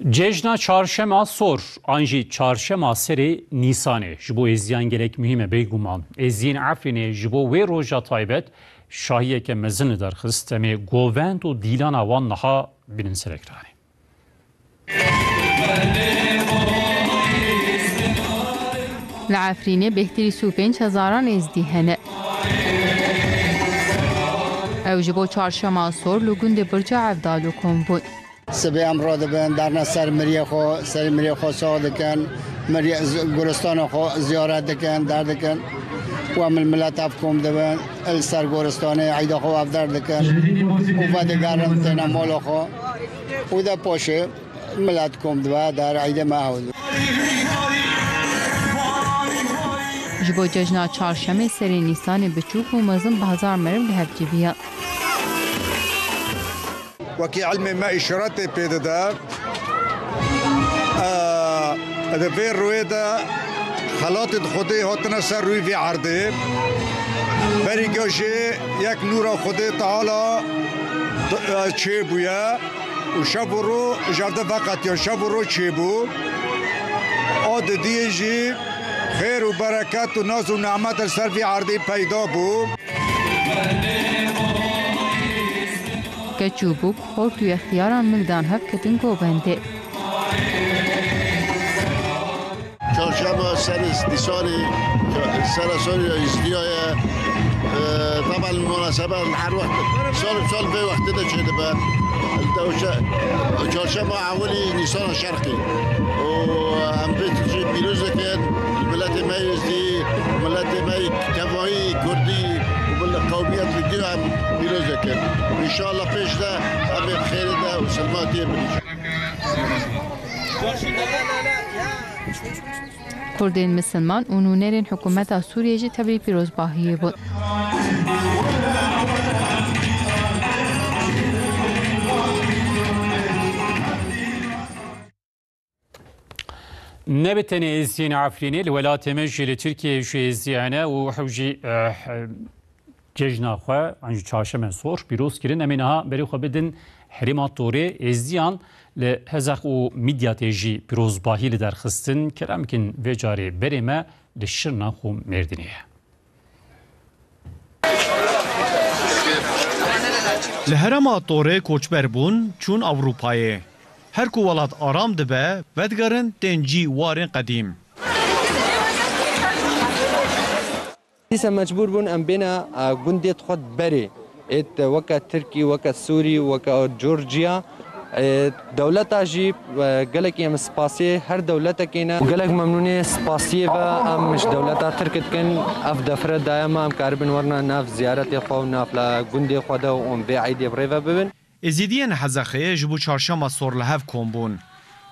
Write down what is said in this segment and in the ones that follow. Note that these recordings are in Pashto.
Cejna çarşema sor, anji çarşema seri Nisan'e. Jibo ezyan gerek mühime beyguman. Ezyin Afrin'e jibo ve roja taybet şahiye ke mezini dar xisteme govend u dilana van naha binin serekrani. العفرینه بهتری سوپین هزاران ازدیهنه. او جبو چارشما سور لگون ده برجا عفدالو کن بود. سبی امرو دبن درنا سر مریخ خو سعود کن مری گورستان خو زیارت دکن در دکن و عمل ملت افکم دبن السر گورستان عیدا خو افدار دکن و بعد گرم تنا مال خو و ده پاشه ملت کم دبا در عیدا معود. جبو ججنا چهارشنبه سری نیسان بچوک و مزن به هزار مرم به هفجیبیه. وكي علمي ما إشارات بيدا هذا في رويدا خلاط خدي هاتنا سر روي في عرضه بري جوشي يك نورا خدي تعالى تشيبويا وشابورو جرده فقط يا شابورو تشيبو عاد ديجي خير وبركات وناس ونعمات السر في عرضه بيدا بو که چوبوک خور توی اختیاران ملدان هف کتن گوبنده. چهارشنبه سر استیصالی سر ازدیای طبعا المناسبة هر وقت سال في وقت ده شده بقى چهارشنبه اولي نيسان شرقي وهم بيتجي بيروز كان الملت ما يزدي ملت ما كفاهي كردي وبالقوميات اللي هم بيروز كان ان شاء الله فيش ده هم بخير ده وسلامتي کردین مسلمان اونونرین حکومت سوریه جی تبری پیروز باهیه بود. نبتني ازين عفريني الولايات المتحدة تركيا شو ازيانه وحوجي ججنا خو عن چهارشنبه سور پیروز کردن امینها بری خو بدن حرمات طوری ازیان لهزاق و میدیاتیجی پیروز باهی لدر خستن کرام کن وجاری بریمه لشرنا خو مردنیه. لهرمات طوری کوچبر بون چون اروپایه. هر کو ولات آرام دبه ودگرن تنجی وارن قدیم. لسه مجبور بون ام بينا جنديت خد بري ات وكا تركي وكا سوري وكا جورجيا دولتا جي قالك يم سباسي هر دولتا كينا قالك ممنوني سباسي ام مش دولتا تركت كن اف دفر دايما ام كاربن ورنا ناف زيارتي خو ناف لا جندي خدا ام بي عيد بريفا ببن ازيدين حزخيه جبو چهارشنبه سور لهف كومبون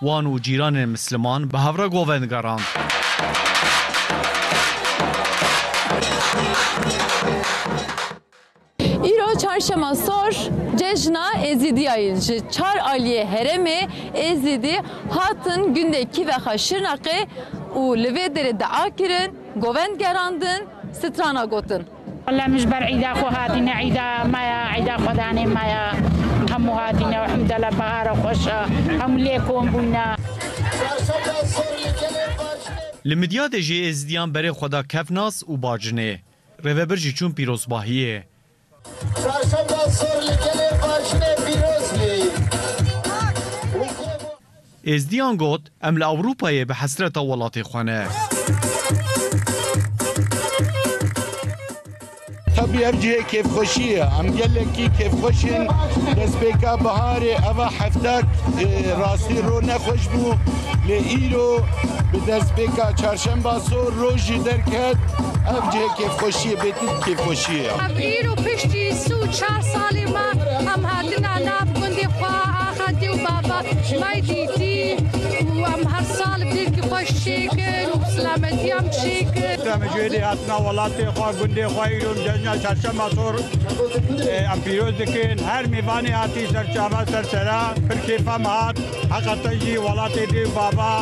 وانو جيران المسلمان بهورا گووندگاران ایرو چهارشنبه سور جشنا ازیدیای چهار عالیه هرمه ازیدی هاتن günde ki ve xaşırnaqı u lvedere dua kirin govend gerandın strana gotun والله مجبر عيدا خو هاتينا عيدا مايا عيدا خداني مايا هم هاتينا والحمد لله بهار خوشا هم ليكم بونا لمديات جي ازديان بري خدا كفناس و باجنه ريبرجي چون پیروز باهیه ازدیان گوت ام لأوروپایه به حسرت ولات خانه طبي ابجي كيف خوشيه عم قال لك كيف خوشن بس بكا بهاري ابا حفتك راسي رو نخوش بو لإيلو بدرس بكا چهارشنبه سور روجي دركت ابجي كيف خوشيه بيتت كيف خوشيه ايلو پشتی سو 4 سالی ما هم هاتنا ناف گندی خوا آخدی و بابا مای دیتی و هم هر سال بدید که خوش شکل و سلامتی هم شکل مجویدی هاتنا ولاتی خوا گندی خوا ایلو جزنا چهارشنبه سور ام پیروز دکن هر میوانی هاتی سرچاوه سرسرا پر کیفم هات حقا جی ولاتی دی بابا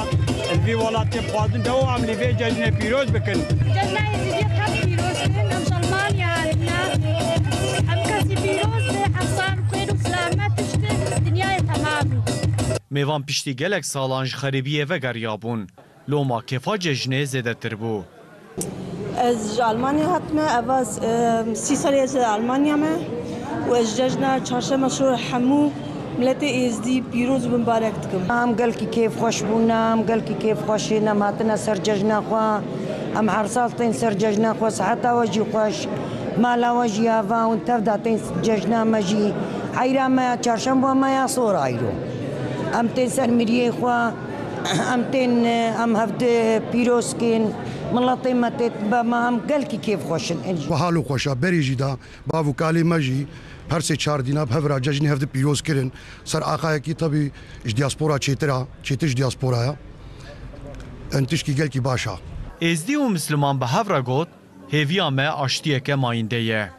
الوی ولاتی بخوازن دو هم لیوی جزنه پیروز بکن جزنا ازیدی خب پیروز کن هم سلمان یارنا هم کسی پیروز به حسان خیر و سلامت دنیای تمامی میوان پشتی گلک سالانج خریبیه و گریابون لوما کفا ججنه زیده تر بو. از آلمانیا هاتمه اواز 30 سالی از آلمانیا ما و از جشن چهارشنبه سور حمو ملت ازدی پیروز و مبارک دکم. ام گل کی کیف خوش بونم گل کی کیف خوشی نماتنا سر جشن خوا ام هر سال تین سر جشن خوا ساعت واجی خوش مالا واجی آوا و تفدا تین جشن مجی عیرا ما چهارشنبه ما یا صور عیرو ام تین سر میریه خوا ام تین ام هفت پیروز کن ملت متت بما ام گل کی کیف خوشن و حالو خوشا بری جدا باو کالی مجی هر سه چهار دینا بهورا جشنی هفت پیروز کردن سر آقای کی طبی اش دیاسپورا چیتش دیاسپورا انتش کی گل کی باشا ازدی و مسلمان به هفرا گوت هیویا ما آشتیه که ماینده یه